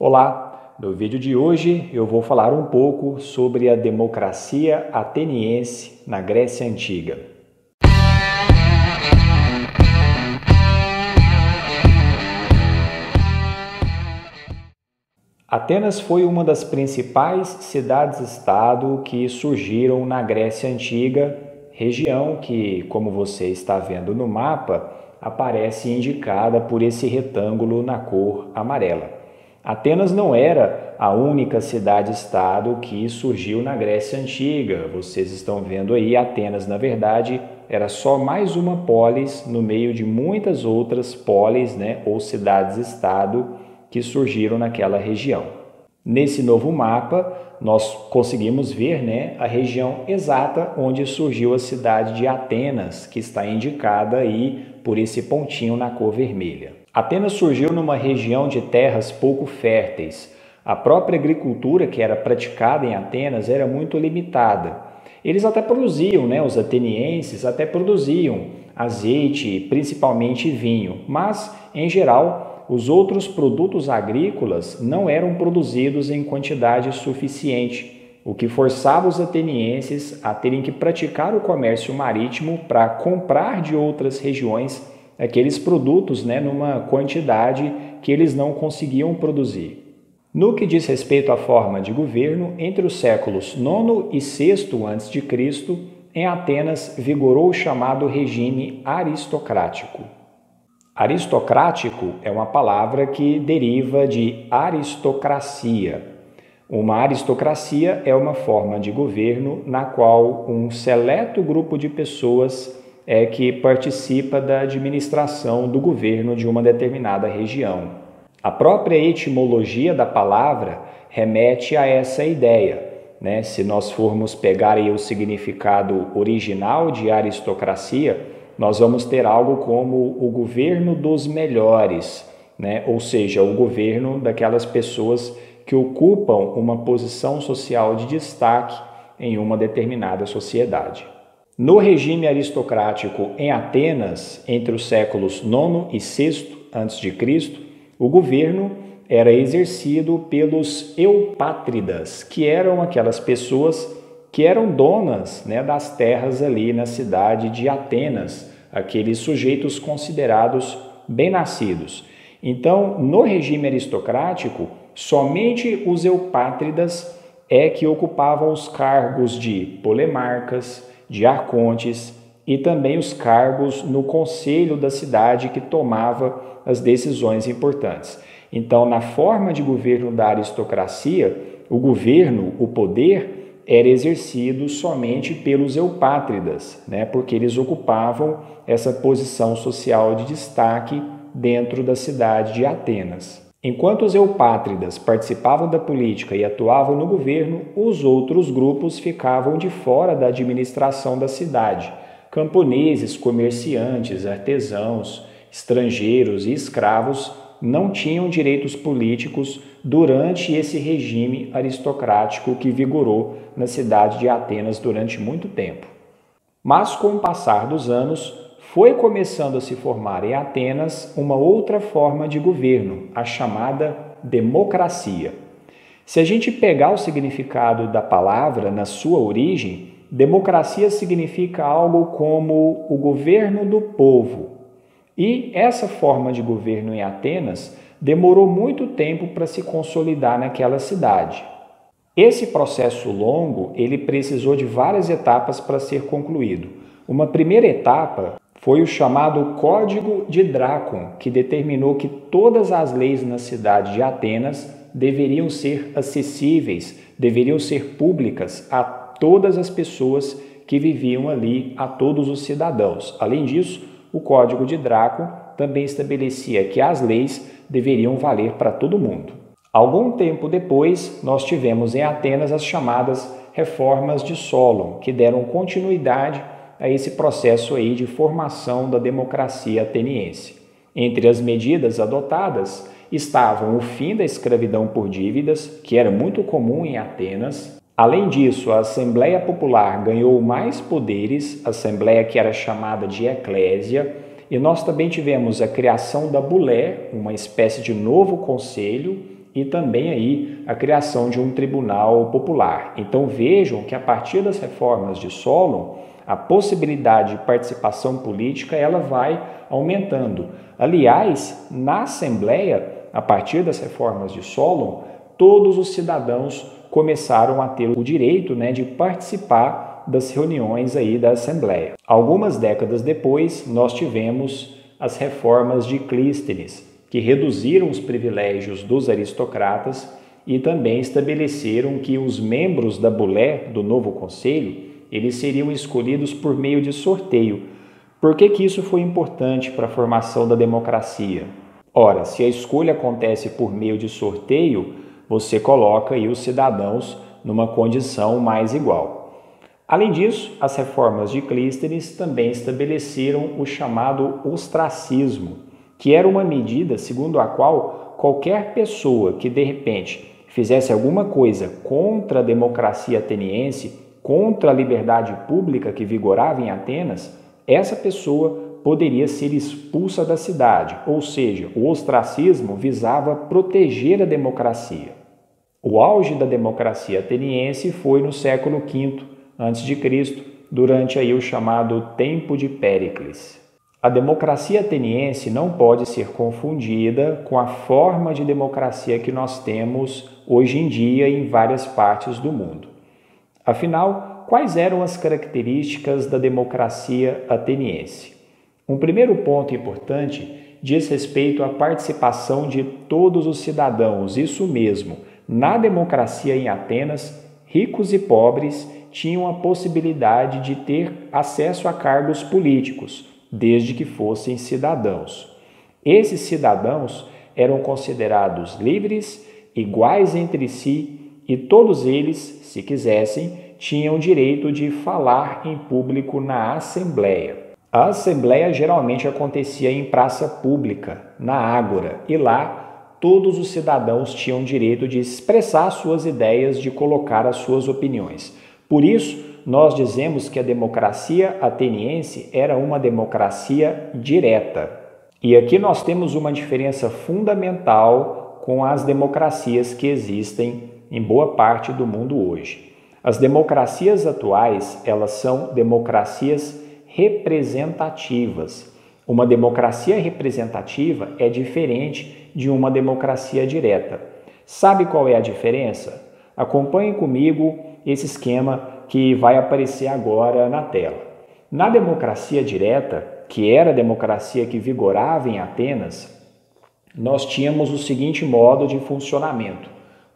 Olá! No vídeo de hoje eu vou falar um pouco sobre a democracia ateniense na Grécia Antiga. Atenas foi uma das principais cidades-estado que surgiram na Grécia Antiga, região que, como você está vendo no mapa, aparece indicada por esse retângulo na cor amarela. Atenas não era a única cidade-estado que surgiu na Grécia Antiga. Vocês estão vendo aí, Atenas, na verdade, era só mais uma polis no meio de muitas outras polis, ou cidades-estado que surgiram naquela região. Nesse novo mapa, nós conseguimos ver a região exata onde surgiu a cidade de Atenas, que está indicada aí por esse pontinho na cor vermelha. Atenas surgiu numa região de terras pouco férteis. A própria agricultura que era praticada em Atenas era muito limitada. Eles até produziam, os atenienses até produziam azeite, principalmente vinho, mas, em geral, os outros produtos agrícolas não eram produzidos em quantidade suficiente, o que forçava os atenienses a terem que praticar o comércio marítimo para comprar de outras regiões aqueles produtos numa quantidade que eles não conseguiam produzir. No que diz respeito à forma de governo, entre os séculos IX e VI a.C., em Atenas vigorou o chamado regime aristocrático. Aristocrático é uma palavra que deriva de aristocracia. Uma aristocracia é uma forma de governo na qual um seleto grupo de pessoas é que participa da administração do governo de uma determinada região. A própria etimologia da palavra remete a essa ideia. Se nós formos pegar aí o significado original de aristocracia, nós vamos ter algo como o governo dos melhores, ou seja, o governo daquelas pessoas que ocupam uma posição social de destaque em uma determinada sociedade. No regime aristocrático em Atenas, entre os séculos IX e VI a.C., o governo era exercido pelos eupátridas, que eram aquelas pessoas que eram donas das terras ali na cidade de Atenas, aqueles sujeitos considerados bem-nascidos. Então, no regime aristocrático, somente os eupátridas é que ocupavam os cargos de polemarcas, de arcontes e também os cargos no conselho da cidade que tomava as decisões importantes. Então, na forma de governo da aristocracia, o governo, o poder, era exercido somente pelos eupátridas, porque eles ocupavam essa posição social de destaque dentro da cidade de Atenas. Enquanto os eupátridas participavam da política e atuavam no governo, os outros grupos ficavam de fora da administração da cidade. Camponeses, comerciantes, artesãos, estrangeiros e escravos não tinham direitos políticos durante esse regime aristocrático que vigorou na cidade de Atenas durante muito tempo. Mas, com o passar dos anos, foi começando a se formar em Atenas uma outra forma de governo, a chamada democracia. Se a gente pegar o significado da palavra na sua origem, democracia significa algo como o governo do povo. E essa forma de governo em Atenas demorou muito tempo para se consolidar naquela cidade. Esse processo longo, ele precisou de várias etapas para ser concluído. Uma primeira etapa foi o chamado Código de Drácon, que determinou que todas as leis na cidade de Atenas deveriam ser acessíveis, deveriam ser públicas a todas as pessoas que viviam ali, a todos os cidadãos. Além disso, o Código de Drácon também estabelecia que as leis deveriam valer para todo mundo. Algum tempo depois, nós tivemos em Atenas as chamadas Reformas de Solon, que deram continuidade a esse processo aí de formação da democracia ateniense. Entre as medidas adotadas estavam o fim da escravidão por dívidas, que era muito comum em Atenas. Além disso, a Assembleia Popular ganhou mais poderes, Assembleia que era chamada de Eclésia, e nós também tivemos a criação da Bulé, uma espécie de novo conselho, e também aí a criação de um tribunal popular. Então vejam que a partir das reformas de Solon, a possibilidade de participação política ela vai aumentando. Aliás, na Assembleia, a partir das reformas de Solon, todos os cidadãos começaram a ter o direito, de participar das reuniões aí da Assembleia. Algumas décadas depois, nós tivemos as reformas de Clístenes, que reduziram os privilégios dos aristocratas e também estabeleceram que os membros da bulé do novo conselho, eles seriam escolhidos por meio de sorteio. Por que isso foi importante para a formação da democracia? Ora, se a escolha acontece por meio de sorteio, você coloca aí os cidadãos numa condição mais igual. Além disso, as reformas de Clístenes também estabeleceram o chamado ostracismo, que era uma medida segundo a qual qualquer pessoa que de repente fizesse alguma coisa contra a democracia ateniense, contra a liberdade pública que vigorava em Atenas, essa pessoa poderia ser expulsa da cidade, ou seja, o ostracismo visava proteger a democracia. O auge da democracia ateniense foi no século V a.C., durante aí o chamado Tempo de Péricles. A democracia ateniense não pode ser confundida com a forma de democracia que nós temos hoje em dia em várias partes do mundo. Afinal, quais eram as características da democracia ateniense? Um primeiro ponto importante diz respeito à participação de todos os cidadãos, isso mesmo. Na democracia em Atenas, ricos e pobres tinham a possibilidade de ter acesso a cargos políticos, desde que fossem cidadãos. Esses cidadãos eram considerados livres, iguais entre si, e todos eles, se quisessem, tinham o direito de falar em público na Assembleia. A Assembleia geralmente acontecia em praça pública, na Ágora, e lá todos os cidadãos tinham direito de expressar suas ideias, de colocar as suas opiniões. Por isso, nós dizemos que a democracia ateniense era uma democracia direta. E aqui nós temos uma diferença fundamental com as democracias que existem em boa parte do mundo hoje. As democracias atuais, elas são democracias representativas. Uma democracia representativa é diferente de uma democracia direta. Sabe qual é a diferença? Acompanhe comigo esse esquema que vai aparecer agora na tela. Na democracia direta, que era a democracia que vigorava em Atenas, nós tínhamos o seguinte modo de funcionamento.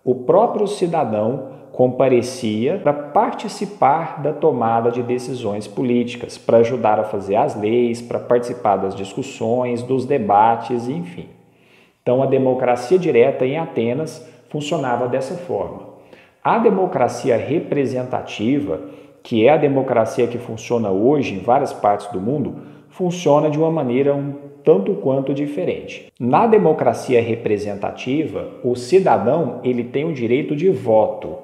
O próprio cidadão comparecia para participar da tomada de decisões políticas, para ajudar a fazer as leis, para participar das discussões, dos debates, enfim. Então, a democracia direta em Atenas funcionava dessa forma. A democracia representativa, que é a democracia que funciona hoje em várias partes do mundo, funciona de uma maneira um tanto quanto diferente. Na democracia representativa, o cidadão ele tem o direito de voto.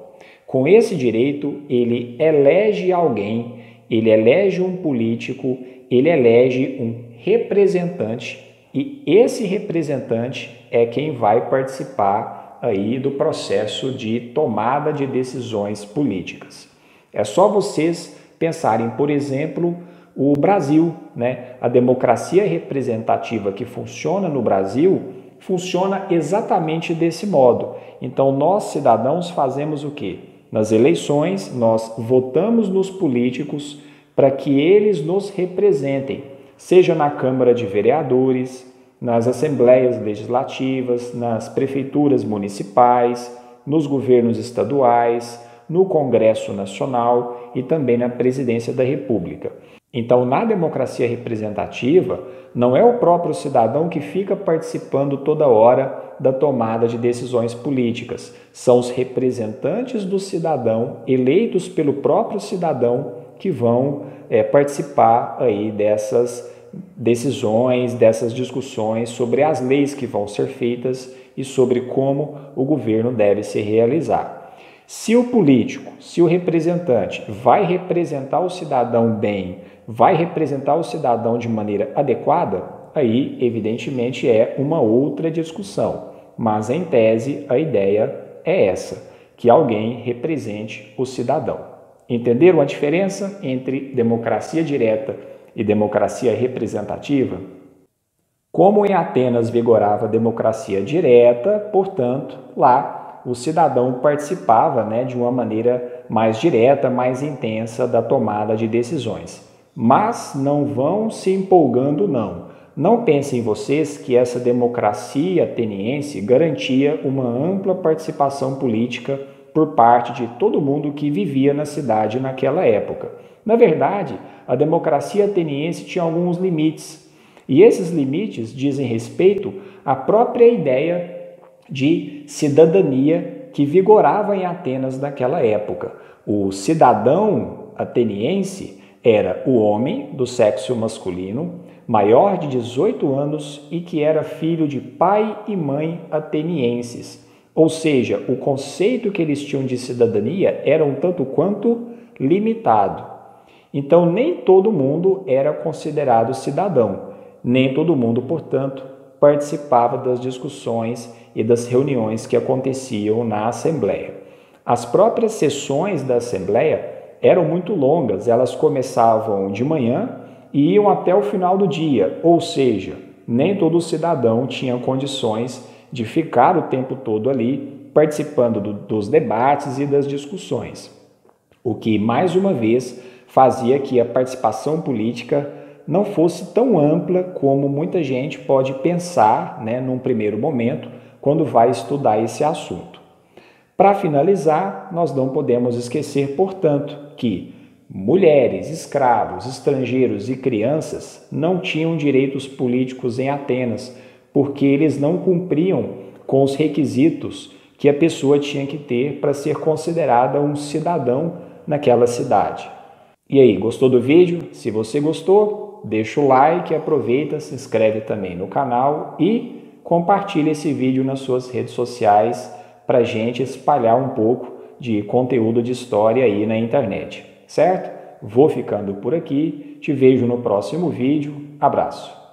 Com esse direito, ele elege alguém, ele elege um político, ele elege um representante e esse representante é quem vai participar aí do processo de tomada de decisões políticas. É só vocês pensarem, por exemplo, o Brasil, A democracia representativa que funciona no Brasil funciona exatamente desse modo. Então, nós cidadãos fazemos o quê? Nas eleições, nós votamos nos políticos para que eles nos representem, seja na Câmara de Vereadores, nas assembleias legislativas, nas prefeituras municipais, nos governos estaduais, no Congresso Nacional e também na Presidência da República. Então, na democracia representativa, não é o próprio cidadão que fica participando toda hora da tomada de decisões políticas. São os representantes do cidadão, eleitos pelo próprio cidadão, que vão participar aí dessas decisões, dessas discussões sobre as leis que vão ser feitas e sobre como o governo deve se realizar. Se o político, se o representante vai representar o cidadão bem, vai representar o cidadão de maneira adequada, aí, evidentemente, é uma outra discussão. mas em tese a ideia é essa, que alguém represente o cidadão. Entenderam a diferença entre democracia direta e democracia representativa? Como em Atenas vigorava a democracia direta, portanto, lá o cidadão participava, de uma maneira mais direta, mais intensa da tomada de decisões. Mas não vão se empolgando, não. Não pensem vocês que essa democracia ateniense garantia uma ampla participação política por parte de todo mundo que vivia na cidade naquela época. Na verdade, a democracia ateniense tinha alguns limites, e esses limites dizem respeito à própria ideia de cidadania que vigorava em Atenas naquela época. O cidadão ateniense era o homem do sexo masculino, maior de 18 anos e que era filho de pai e mãe atenienses. Ou seja, o conceito que eles tinham de cidadania era um tanto quanto limitado. Então, nem todo mundo era considerado cidadão, nem todo mundo, portanto, participava das discussões e das reuniões que aconteciam na Assembleia. As próprias sessões da Assembleia eram muito longas, elas começavam de manhã e iam até o final do dia, ou seja, nem todo cidadão tinha condições de ficar o tempo todo ali participando dos debates e das discussões, o que, mais uma vez, fazia que a participação política não fosse tão ampla como muita gente pode pensar, num primeiro momento, quando vai estudar esse assunto. Para finalizar, nós não podemos esquecer, portanto, que mulheres, escravos, estrangeiros e crianças não tinham direitos políticos em Atenas, porque eles não cumpriam com os requisitos que a pessoa tinha que ter para ser considerada um cidadão naquela cidade. E aí, gostou do vídeo? Se você gostou, deixa o like, aproveita, se inscreve também no canal e compartilha esse vídeo nas suas redes sociais para a gente espalhar um pouco de conteúdo de história aí na internet, certo? Vou ficando por aqui, te vejo no próximo vídeo, abraço!